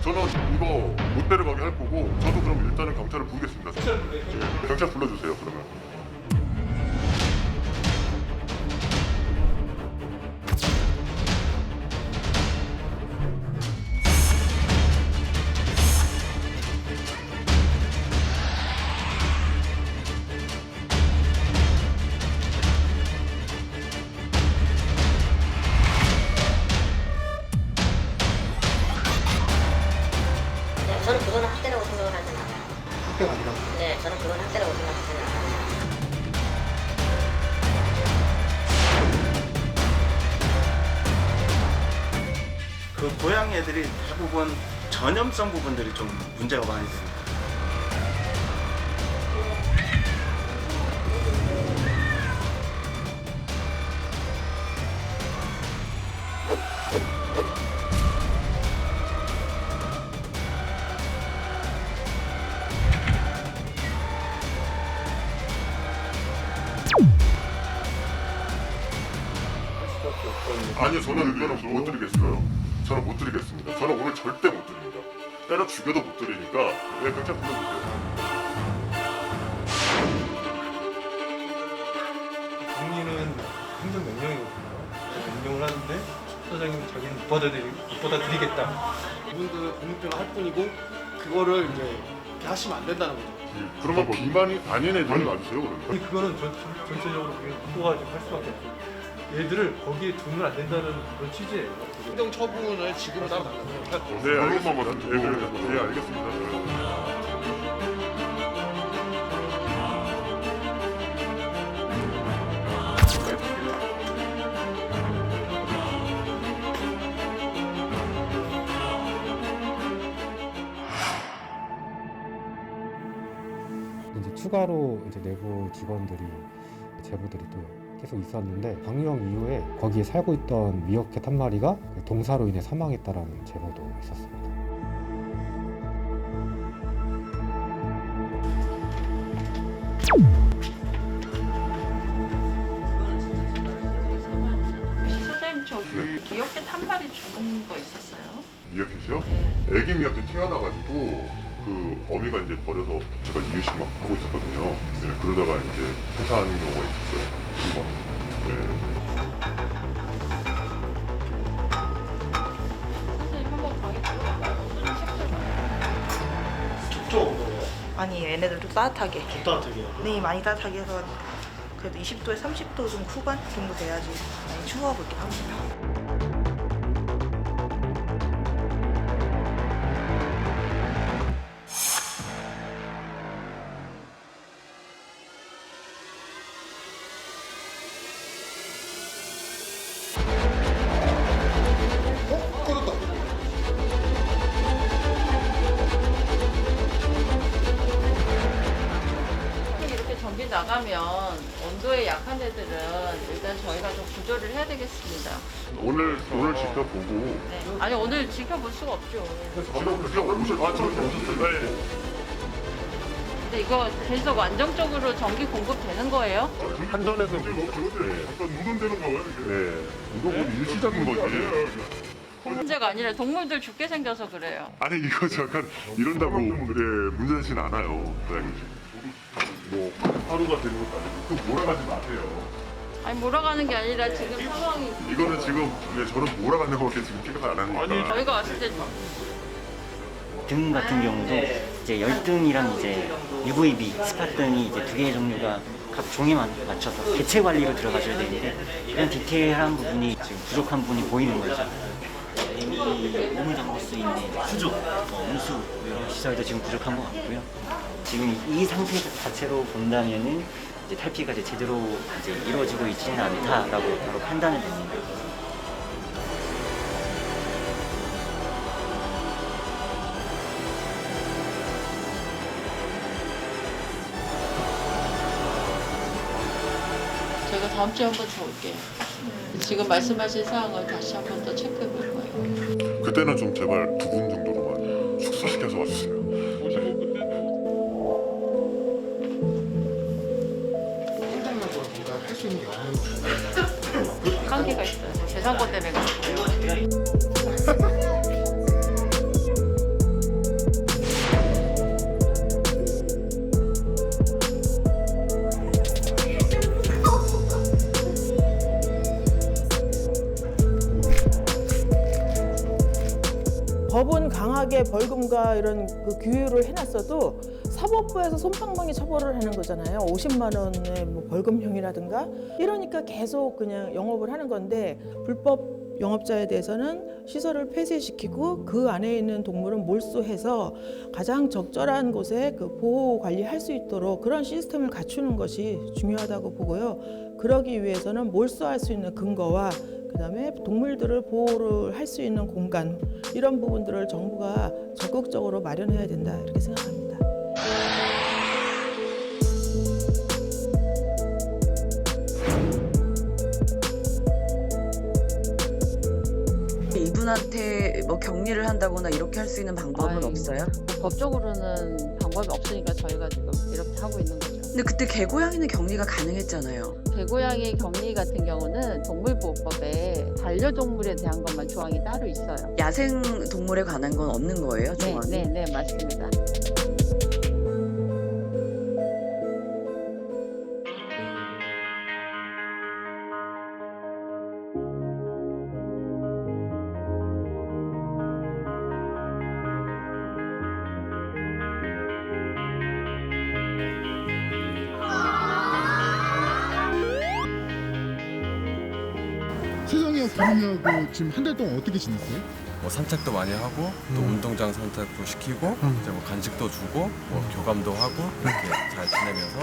저는 이거 못 데려가게 할 거고 저도 그럼 일단은 경찰을 부르겠습니다. 경찰 불러주세요 그러면. 저는 그거는 학대라고 생각을 하잖아요. 학대가 아니라고. 네, 저는 그건 학대라고 생각합니다. 그 고양 애들이 대부분 전염성 부분들이 좀 문제가 많이 됩니다. 아니요, 저는 이거는 못 드리겠어요. 저는 못 드리겠습니다. 저는 오늘 절대 못 드립니다. 때려 죽여도 못 드리니까 네, 경찰 불러주세요. 국민은 행정 명령이거든요. 명령을 하는데 사장님이 자기는 못 받아들이겠다. 이분들은 독립병을 할 뿐이고 그거를 이제 이렇게 하시면 안 된다는 거죠. 그러면 비만이 아닌 애들이 맞으세요 그러면? 아니 그거는 전체적으로 국가가 좀 할 수밖에 없어요. 얘들을 거기에 두면 안 된다는 그런 취지예요. 행정 처분을 지금은 따로 나가요. 네, 알겠습니다. 네, 알겠습니다. 이제 추가로 이제 내부 직원들이 제보들이 또 계속 있었는데 방영 이후에 거기에 살고 있던 미어캣 한 마리가 동사로 인해 사망했다라는 제보도 있었습니다. 사장님 저 미어캣 한 마리 죽은 거 있었어요? 미어캣이요? 애기 미어캣 태어나가지고 그 어미가 이제 버려서 제가 이유식 막 하고 있었거든요. 네, 그러다가 이제 퇴사하는 경우가 있었어요. 이거. 네. 선생님 한번 방에 들어가봐요. 춥죠, 오늘? 아니 얘네들 좀 따뜻하게 따뜻하게요. 네 많이 따뜻하게 해서 그래도 20도에 30도 좀 후반 정도 돼야지 많이 추워하고 있긴 합니다. 이렇게 전기 나가면 온도에 약한 애들은 일단 저희가 좀 구조를 해야 되겠습니다. 오늘 지켜보고. 네. 아니 오늘 지켜볼 수가 없죠. 오늘. 저는 그게 오셨어요. 네. 근데 이거 계속 안정적으로 전기 공급되는 거예요? 한전에서 누군되는 거예요? 네. 이거 뭐 일시적인 거지. 문제가 아니라 동물들 죽게 생겨서 그래요. 아니 이거 잠깐 이런다고 문제되진 않아요, 사장님. 뭐 하루가 되는 것도 아니고 또 몰아가지 마세요. 아니 몰아가는 게 아니라 지금 상황이 이거는 지금 저는 몰아가는 거밖에 지금 생각 안 하니까. 저희가 왔을 때 등 같은 경우도 이제 열등이랑 이제 UVB, 스팟등이 이제 두 개의 종류가 각 종에 맞춰서 개체 관리로 들어가셔야 되는데 이런 디테일한 부분이 지금 부족한 부분이 보이는 거죠. 애미 몸을 담글 수 있는 수조, 온수 이런 시설도 지금 부족한 것 같고요. 지금 이 상태 자체로 본다면은 이제 탈피가 이제 제대로 이제 이루어지고 있지는 않다라고 바로 판단이 됩니다. 제가 다음 주에 한번 더 올게요. 지금 말씀하신 사항을 다시 한번 더 체크해 볼 거예요. 그때는 좀 제발 2분 정도로만 축소시켜서 와주세요. 행정적으로 뭔가 할 수 있는 게 없는 거예요. 관계가 있어요. 재산권 때문에 그런 거예요. 법은 강하게 벌금과 이런 그 규율을 해놨어도 사법부에서 솜방망이 처벌을 하는 거잖아요. 50만 원의 뭐 벌금형이라든가 이러니까 계속 그냥 영업을 하는 건데 불법 영업자에 대해서는 시설을 폐쇄시키고 그 안에 있는 동물은 몰수해서 가장 적절한 곳에 그 보호 관리할 수 있도록 그런 시스템을 갖추는 것이 중요하다고 보고요. 그러기 위해서는 몰수할 수 있는 근거와 그다음에 동물들을 보호를 할 수 있는 공간 이런 부분들을 정부가 적극적으로 마련해야 된다 이렇게 생각합니다. 이분한테 뭐 격리를 한다거나 이렇게 할 수 있는 방법은 아이, 없어요? 법적으로는 방법이 없으니까 저희가 지금 이렇게 하고 있는 거죠. 근데 그때 개고양이는 격리가 가능했잖아요. 개고양이 격리 같은 경우는 동물보호법에 반려동물에 대한 것만 조항이 따로 있어요. 야생 동물에 관한 건 없는 거예요, 조항이? 네, 맞습니다. 세상에 부르냐고 지금 한 달 동안 어떻게 지냈어요? 뭐 산책도 많이 하고 또 운동장 선택도 시키고 이제 뭐 간식도 주고 뭐 교감도 하고 이렇게 잘 지내면서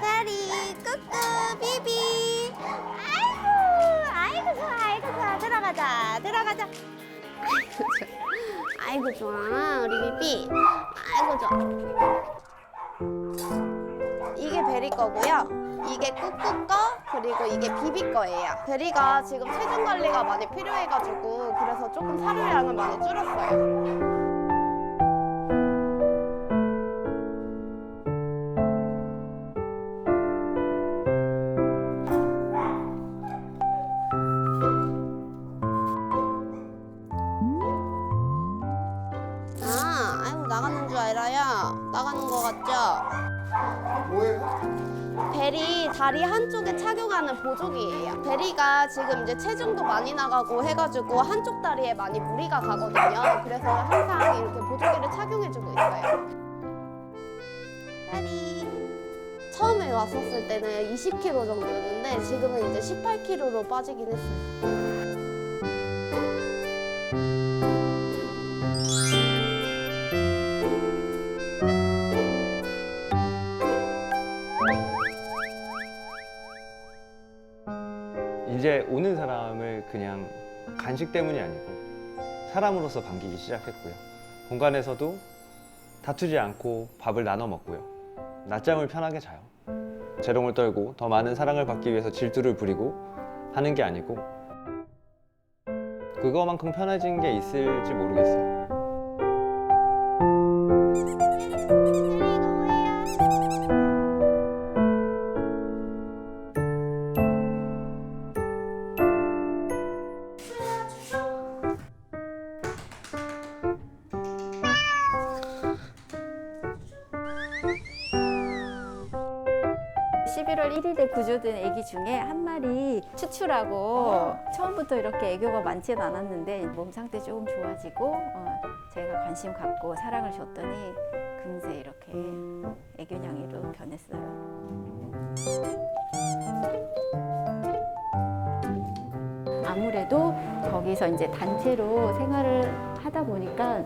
다리 꾸꾸 비비. 아이고 좋아 들어가자. 아이고 좋아 우리 비비. 아이고 좋아. 이게 베리 거고요. 이게 꾸꾸 거 그리고 이게 비비 거예요. 베리가 지금 체중 관리가 많이 필요해가지고 그래서 조금 사료량은 많이 줄었어요. 아이고 나가는 줄 알아요. 나가는 거 같죠? 뭐예요? 베리 다리 한쪽에 착용하는 보조기예요. 베리가 지금 이제 체중도 많이 나가고 해가지고 한쪽 다리에 많이 무리가 가거든요. 그래서 항상 이렇게 보조기를 착용해주고 있어요. 베리. 처음에 왔었을 때는 20kg 정도였는데 지금은 이제 18kg로 빠지긴 했어요. 이제 오는 사람을 그냥 간식 때문이 아니고 사람으로서 반기기 시작했고요. 공간에서도 다투지 않고 밥을 나눠 먹고요. 낮잠을 편하게 자요. 재롱을 떨고 더 많은 사랑을 받기 위해서 질투를 부리고 하는 게 아니고 그거만큼 편해진 게 있을지 모르겠어요. 구조된 애기 중에 한 마리 추추라고 처음부터 이렇게 애교가 많지는 않았는데 몸 상태 조금 좋아지고 제가 관심 갖고 사랑을 줬더니 금세 이렇게 애교냥이로 변했어요. 아무래도 거기서 이제 단체로 생활을 하다 보니까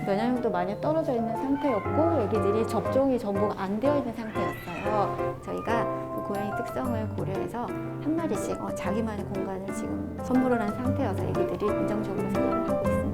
면역력도 많이 떨어져 있는 상태였고 애기들이 접종이 전부 안 되어 있는 상태였어요. 저희가 고양이 특성을 고려해서 한 마리씩 자기만의 공간을 지금 선물을 한 상태여서 애기들이 안정적으로 생활을 하고 있습니다.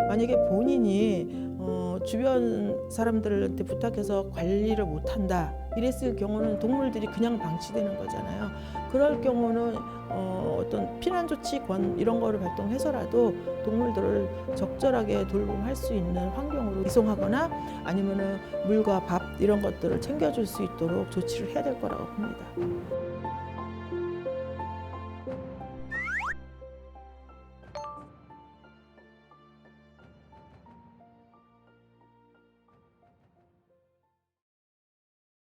만약에 본인이 주변 사람들한테 부탁해서 관리를 못한다 이랬을 경우는 동물들이 그냥 방치되는 거잖아요. 그럴 경우는 어떤 피난조치권 이런 거를 발동해서라도 동물들을 적절하게 돌봄할 수 있는 환경으로 이송하거나 아니면은 물과 밥 이런 것들을 챙겨줄 수 있도록 조치를 해야 될 거라고 봅니다.